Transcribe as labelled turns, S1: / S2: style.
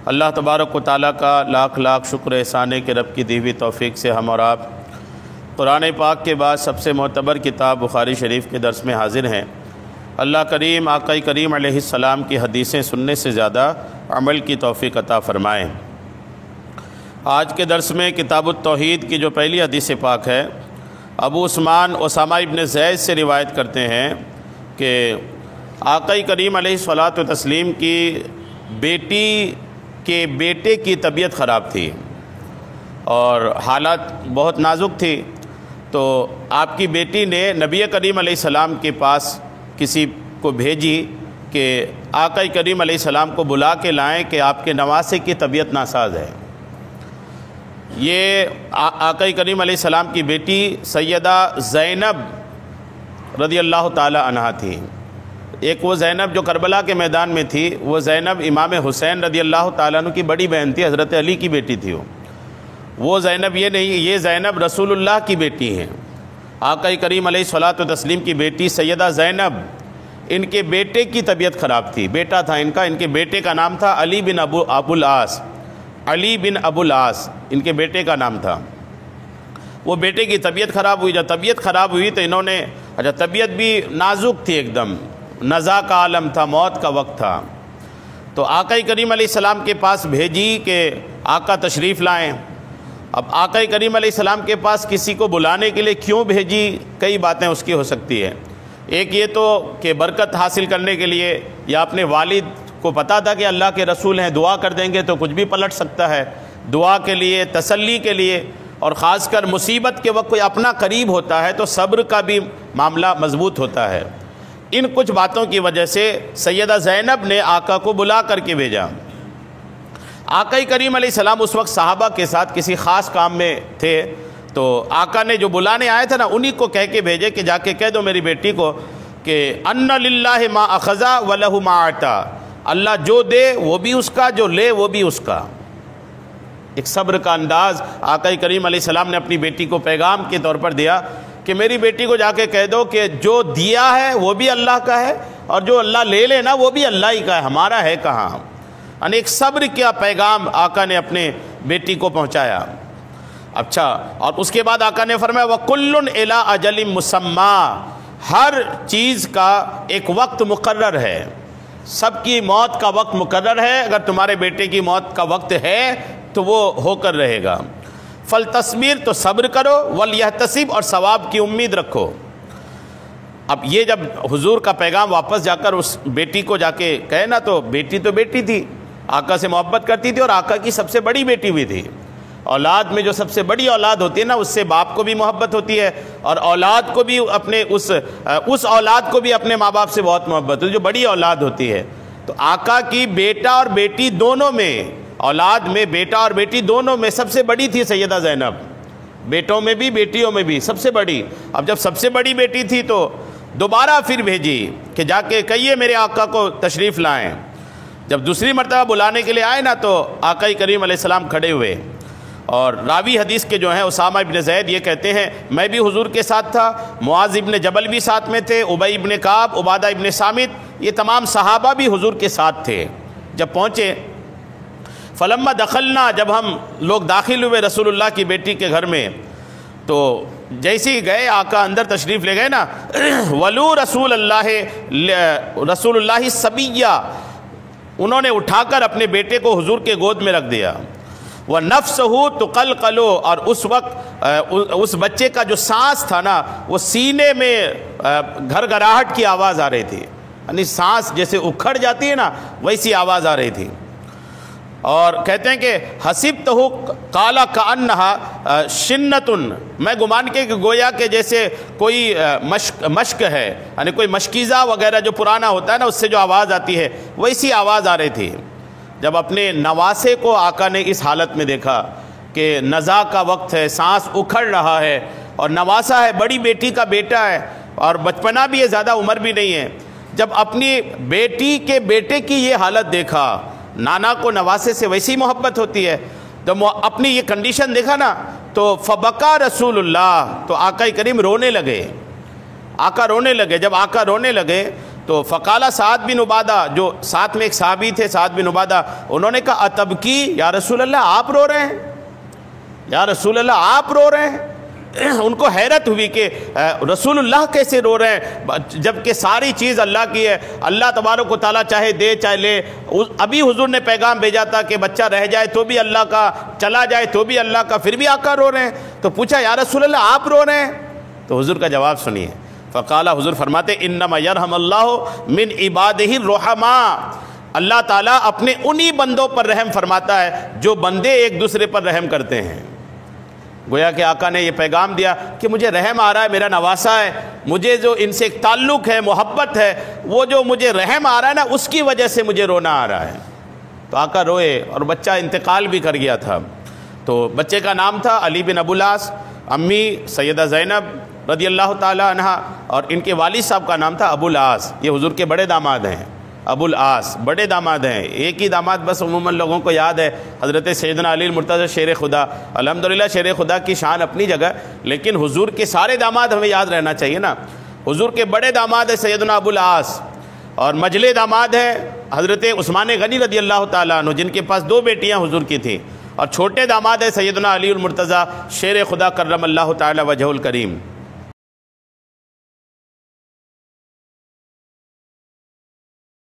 S1: اللہ تبارک و تعالیٰ کا لاکھ لاکھ شکر احسان ہے کہ رب کی دی ہوئی توفیق سے ہم اور آپ قرآن پاک کے بعد سب سے معتبر کتاب بخاری شریف کے درس میں حاضر ہیں۔ اللہ کریم آقا کریم علیہ السلام کی حدیثیں سننے سے زیادہ عمل کی توفیق عطا فرمائیں۔ آج کے درس میں کتاب التوحید کی جو پہلی حدیث پاک ہے، ابو عثمان اسامہ ابن زید سے روایت کرتے ہیں کہ آقا کریم علیہ الصلاۃ والتسلیم کی بیٹی کے بیٹے کی طبیعت خراب تھی اور حالت بہت نازک تھی، تو آپ کی بیٹی نے نبی کریم علیہ السلام کے پاس کسی کو بھیجی کہ آقا کریم علیہ السلام کو بلا کے لائیں کہ آپ کے نواسے کی طبیعت ناساز ہے۔ یہ آقا کریم علیہ السلام کی بیٹی سیدہ زینب رضی اللہ تعالی عنہا تھی۔ ایک وہ زینب جو کربلا کے میدان میں تھی، وہ زینب امام حسین رضی اللہ تعالیٰ عنہ کی بڑی بہن تھی، حضرت علی کی بیٹی تھی۔ وہ زینب یہ نہیں، یہ زینب رسول اللہ کی بیٹی ہیں۔ آقا کریم علیہ الصلاۃ والتسلیم کی بیٹی سیدہ زینب، ان کے بیٹے کی طبیعت خراب تھی، بیٹا تھا ان کا، ان کے بیٹے کا نام تھا علی بن ابو العاص، علی بن ابو العاص ان کے بیٹے کا نام تھا۔ وہ بیٹے کی طبیعت خراب ہوئی، جب طبیعت خراب ہوئی تو انہوں نے طبیعت بھی نازک تھی، ایک دم نزا کا عالم تھا، موت کا وقت تھا، تو آقا کریم علیہ السلام کے پاس بھیجی کہ آقا تشریف لائیں۔ اب آقا کریم علیہ السلام کے پاس کسی کو بلانے کے لیے کیوں بھیجی، کئی باتیں اس کی ہو سکتی ہے۔ ایک یہ تو کہ برکت حاصل کرنے کے لیے، یا اپنے والد کو پتہ تھا کہ اللہ کے رسول ہیں، دعا کر دیں گے تو کچھ بھی پلٹ سکتا ہے، دعا کے لیے، تسلی کے لیے، اور خاص کر مصیبت کے وقت کوئی اپنا قریب ہوتا ہے تو صبر کا بھی معاملہ مضبوط ہوتا ہے۔ ان کچھ باتوں کی وجہ سے سیدہ زینب نے آقا کو بلا کر کے بھیجا۔ آقا کریم علیہ السلام اس وقت صحابہ کے ساتھ کسی خاص کام میں تھے، تو آقا نے جو بلانے آئے تھے نا، انہی کو کہہ کے بھیجے کہ جا کے کہہ دو میری بیٹی کو کہ ان للہ ما اخذ ولہ ما اعطى، اللہ جو دے وہ بھی اس کا، جو لے وہ بھی اس کا۔ ایک صبر کا انداز آقا کریم علیہ السلام نے اپنی بیٹی کو پیغام کے طور پر دیا کہ میری بیٹی کو جا کے کہہ دو کہ جو دیا ہے وہ بھی اللہ کا ہے، اور جو اللہ لے لینا وہ بھی اللہ ہی کا ہے، ہمارا ہے کہاں۔ یعنی ایک صبر کا پیغام آقا نے اپنے بیٹی کو پہنچایا۔ اچھا، اور اس کے بعد آقا نے فرمایا وَكُلٌّ إِلَىٰ أَجَلٍ مُّسَمًّى، ہر چیز کا ایک وقت مقرر ہے، سب کی موت کا وقت مقرر ہے، اگر تمہارے بیٹے کی موت کا وقت ہے تو وہ ہو کر رہے گا۔ فَلْتَصْبِرْ، تو صبر کرو، وَلْيَحْتَسِبْ، اور ثواب کی امید رکھو۔ اب یہ جب حضور کا پیغام واپس جا کر اس بیٹی کو جا کے کہے نا، تو بیٹی تھی، آقا سے محبت کرتی تھی، اور آقا کی سب سے بڑی بیٹی بھی تھی۔ اولاد میں جو سب سے بڑی اولاد ہوتی ہے نا، اس سے باپ کو بھی محبت ہوتی ہے، اور اولاد کو بھی اپنے اس اولاد کو بھی اپنے ماں باپ سے بہت محبت ہوتی ہے جو بڑی اولاد ہوتی ہے۔ تو آقا کی بیٹا اور بیٹی دونوں میں، اولاد میں بیٹا اور بیٹی دونوں میں سب سے بڑی تھی سیدہ زینب، بیٹوں میں بھی بیٹیوں میں بھی سب سے بڑی۔ اب جب سب سے بڑی بیٹی تھی تو دوبارہ پھر بھیجی کہ جا کے کہیے میرے آقا کو تشریف لائیں۔ جب دوسری مرتبہ بلانے کے لیے آئے نا، تو آقا کریم علیہ السلام کھڑے ہوئے، اور راوی حدیث کے جو ہیں اسامہ ابن زید یہ کہتے ہیں میں بھی حضور کے ساتھ تھا، معاذ ابن جبل بھی ساتھ میں تھے، ابی ابن کعب، عبادہ ابن صامت، یہ تمام صحابہ بھی حضور کے ساتھ تھے۔ جب پہنچے فلما دخلنا، جب ہم لوگ داخل ہوئے رسول اللہ کی بیٹی کے گھر میں، تو جیسے ہی گئے آقا اندر تشریف لے گئے نا، ولو رسول اللہ صبیہ، انہوں نے اٹھا کر اپنے بیٹے کو حضور کے گود میں رکھ دیا۔ وَنَفْسُهُ تُقَلْقَلُ، اور اس وقت اس بچے کا جو سانس تھا نا، وہ سینے میں گھر گھراہٹ کی آواز آ رہی تھی، یعنی سانس جیسے اکھڑ جاتی ہے نا، ویسی آواز آ رہی تھی۔ اور کہتے ہیں کہ حسبتہ قال کأنها شنۃ، میں گمان کے گویا کہ جیسے کوئی مشک ہے، یعنی کوئی مشکیزہ وغیرہ جو پرانا ہوتا ہے نا، اس سے جو آواز آتی ہے ویسی آواز آ رہی تھی۔ جب اپنے نواسے کو آقا نے اس حالت میں دیکھا کہ نزا کا وقت ہے، سانس اکھڑ رہا ہے، اور نواسا ہے، بڑی بیٹی کا بیٹا ہے، اور بچپنا بھی ہے، زیادہ عمر بھی نہیں ہے، جب اپنی بیٹی کے بیٹے کی یہ حالت دیکھا، نانا کو نواسے سے ویسی محبت ہوتی ہے، جب اپنی یہ کنڈیشن دیکھا نا، تو فبکا رسول اللہ، تو آقا کریم رونے لگے، آقا رونے لگے۔ جب آقا رونے لگے تو فقالہ سعد بن عبادہ، جو ساتھ میں ایک صحابی تھے سعد بن عبادہ، انہوں نے کہا اتبکی یا رسول اللہ، آپ رو رہے ہیں؟ یا رسول اللہ آپ رو رہے ہیں؟ ان کو حیرت ہوئی کہ رسول اللہ کیسے رو رہے ہیں جبکہ ساری چیز اللہ کی ہے، اللہ تبارک و تعالیٰ چاہے دے چاہے لے۔ ابھی حضور نے پیغام بھیجا تھا کہ بچہ رہ جائے تو بھی اللہ کا، چلا جائے تو بھی اللہ کا، پھر بھی آقا رو رہے ہیں۔ تو پوچھا یا رسول اللہ آپ رو رہے ہیں؟ تو حضور کا جواب سنیے، فقال، حضور فرماتے انما یرحم اللہ من عبادہ الرحماء، اللہ تعالیٰ اپنے انہی بندوں پر رحم فرماتا ہے جو بندے ایک دوسرے پر رحم کرتے ہیں۔ گویا کہ آقا نے یہ پیغام دیا کہ مجھے رحم آ رہا ہے، میرا نواسا ہے، مجھے جو ان سے ایک تعلق ہے، محبت ہے، وہ جو مجھے رحم آ رہا ہے نا، اس کی وجہ سے مجھے رونا آ رہا ہے۔ تو آقا روئے، اور بچہ انتقال بھی کر گیا تھا۔ تو بچے کا نام تھا علی بن ابو العاص، امی سیدہ زینب رضی اللہ تعالی عنہ، اور ان کے والد صاحب کا نام تھا ابو العاص۔ یہ حضور کے بڑے داماد ہیں، ابو العاص بڑے داماد ہیں، ایک ہی داماد بس عموماً لوگوں کو یاد ہے، حضرت سیدنا علی المرتضی شیر خدا۔ الحمدللہ شیر خدا کی شان اپنی جگہ، لیکن حضور کے سارے داماد ہمیں یاد رہنا چاہیے نا۔ حضور کے بڑے داماد ہیں سیدنا ابو العاص، اور مجلے داماد ہیں حضرت عثمان غنی رضی اللہ تعالیٰ عنہ، جن کے پاس 2 بیٹیاں حضور کی تھیں، اور چھوٹے داماد ہیں سیدنا علی المرتضی شیر خدا کرم اللہ تعالی وجہہ الکریم۔